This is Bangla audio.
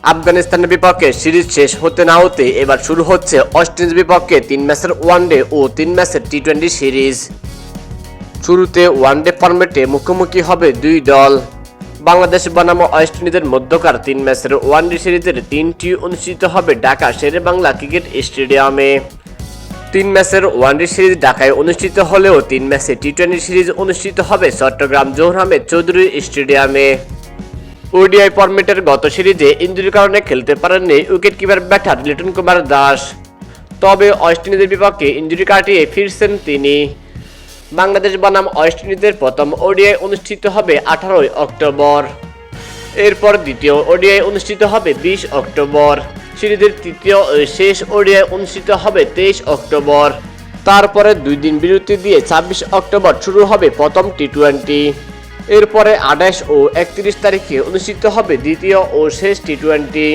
আফগানিস্তানের বিপক্ষে সিরিজ শেষ হতে না হতে এবার শুরু হচ্ছে ওয়েস্ট ইন্ডিজের বিপক্ষে 3 ম্যাচের ওয়ানডে ও 3 ম্যাচের টি-20 সিরিজ। শুরুতে ওয়ানডে ফরম্যাটে মুখোমুখি হবে দুই দল। বাংলাদেশ বনাম ওয়েস্ট ইন্ডিজের মধ্যকার 3 ম্যাচের ওয়ানডে সিরিজের 3টি অনুষ্ঠিত হবে ঢাকা শেরেবাংলা ক্রিকেট স্টেডিয়ামে। 3 ম্যাচের ওয়ানডে সিরিজ ঢাকায় অনুষ্ঠিত হলেও 3 ম্যাচের টি-20 সিরিজ অনুষ্ঠিত হবে চট্টগ্রাম জহুর আহমেদ চৌধুরী স্টেডিয়ামে। ওডিআই ফরম্যাটের গত সিরিজে ইনজুরির কারণে খেলতে পারেননি উইকেটকিপার ব্যাটার লিটন কুমার দাস। তবে ওয়েস্ট ইন্ডিজের বিপক্ষে ইনজুরি কাটিয়ে ফিরছেন তিনি। বাংলাদেশ বনাম ওয়েস্ট ইন্ডিজের প্রথম ওডিআই অনুষ্ঠিত হবে 18 অক্টোবর। এরপর দ্বিতীয় ওডিআই অনুষ্ঠিত হবে 20 অক্টোবর। সিরিজের তৃতীয় ও শেষ ওডিআই অনুষ্ঠিত হবে 23 অক্টোবর। তারপরে 2 দিন বিরতি দিয়ে 26 অক্টোবর শুরু হবে প্রথম টি-20। এরপরে 28 ও 31 তারিখে অনুষ্ঠিত হবে দ্বিতীয় ও শেষ টি-20।